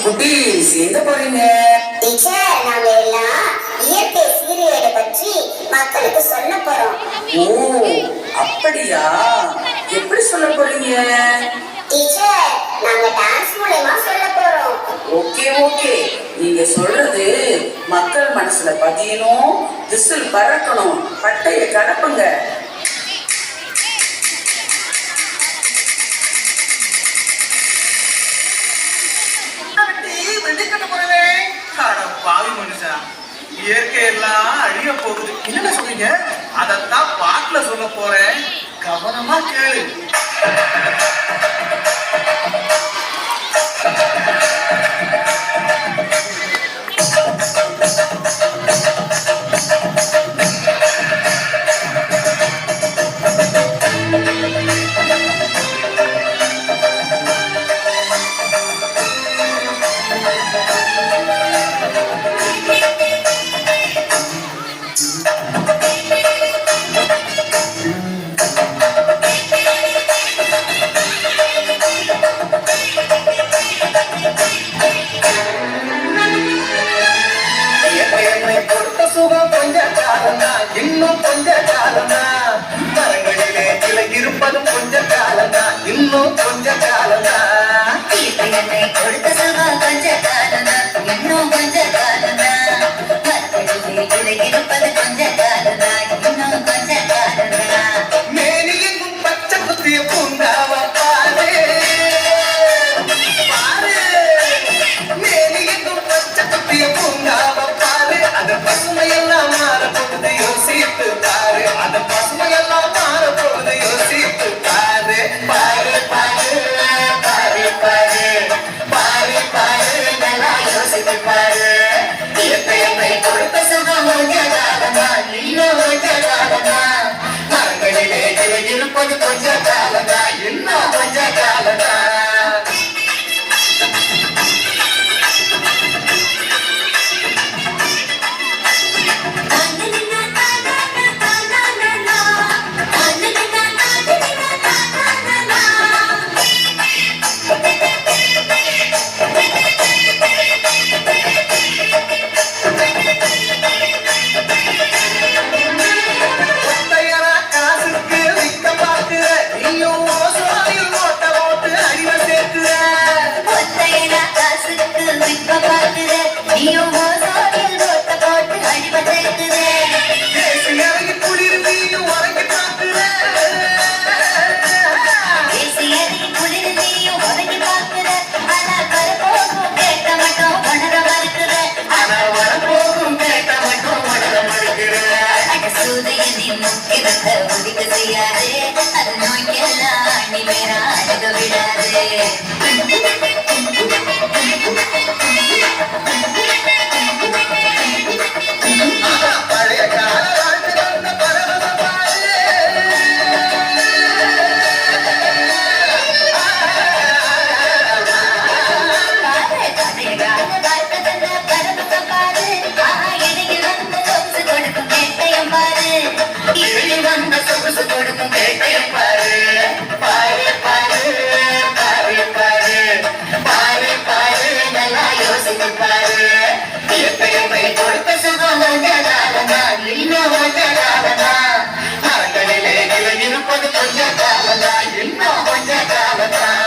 குட்டீஸ் எங்க போறீங்க? டீச்சர், நாங்க எல்லாம் இயற்கை சீரியலை பற்றி மக்களுக்கு சொல்ல போறோம். ஓ அப்படியா? எப்படி சொல்ல போறீங்க? டீச்சர், நாங்க டான்ஸ் மூலமா சொல்ல போறோம். ஓகே ஓகே, நீங்க சொல்றது மக்கள் மனசுல பதியணும், விசில் பறக்கணும், பட்டைய கடப்புங்க. பாவி மனுஷா, இயற்கை எல்லாம் அழிய போகுது. என்ன சொல்றீங்க? அதத்தான் பாட்டுல சொல்ல போறேன், கவனமா கேளு. இன்னும் கொஞ்ச காலம்தான், மரங்களிலே இலை இருப்பதும் கொஞ்ச காலம்தான், இன்னும் கொஞ்ச காலம்தான். என்னை கொடுத்த சுகம் கொஞ்ச காலம்தான், இன்னும் கொஞ்ச காலம்தான், மரங்களிலே இலை இருப்பது கொஞ்ச காலம்தான், இன்னும் கொஞ்ச காலம்தான். மேனி எங்கும் பச்சை குத்திய பூங்காவ பாரு பாரு, மேனி எங்கும் பச்சை குத்திய பூங்காவ பாரு, அது பசுமையெல்லாம் மாறப்போகுது, யோசித்து பாரு, அது பசுமையெல்லாம் மாறப்போகுது, யோசித்து பாரு. பாரு பாரு பாரு பாரு பாரு பாரு, நல்லா யோசித்து பாரு. இயற்கை கொடுத்த சுகம் கொஞ்ச காலம்தான், இன்னும் கொஞ்ச காலம்தான், மரங்களிலே இலை இருப்பது கொஞ்ச காலம்தான், இன்னும் கொஞ்ச காலம்தான். அது நோய்க்கெல்லாம் அண்ணி வேற அழக விடாது. பழைய கால வாழ்க்கை வந்த பரவசமாறு, பழைய கால வாழ்க்கை தந்த பரவசம் பாரு, இடையில் வந்த சொகுசு கொடுக்கும் கேட்டையம் பாரு, இடையில் வந்த சொகுசு கொடுக்கும் கேட்டையம் பாரு. பாரு பாரு பாரு பாரு பாரு பாரு, நல்லா யோசித்து பாரு. இயற்கை கொடுத்த சுகம் கொஞ்ச காலம்தான், இன்னும் கொஞ்ச காலம்தான், மரங்களிலே இலை இருப்பது கொஞ்ச காலம்தான், இன்னும் கொஞ்ச காலம்தான்.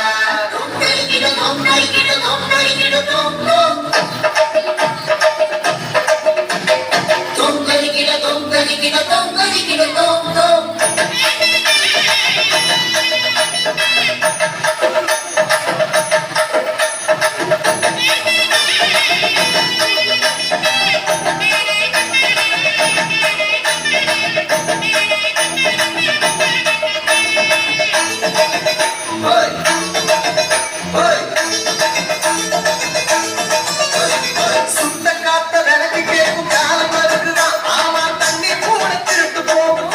சுத்த காத்த விளக்கு கேட்கும் காலம் இருக்குதான், ஆமா தண்ணி கூட திருட்டு போகும்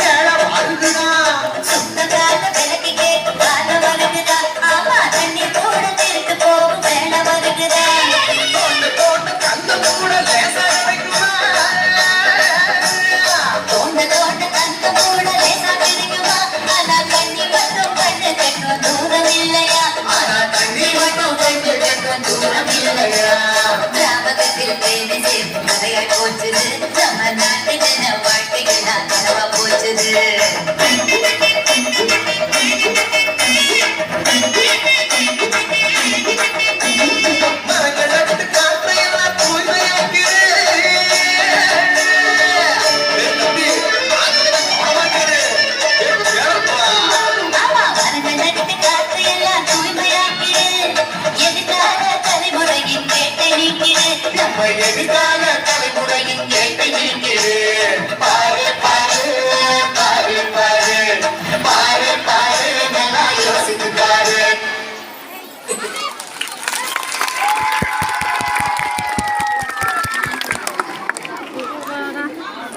போச்சுது நம்ம நாட்டு ஜன வாழ்க்கைகள் தான் கனவா போச்சுது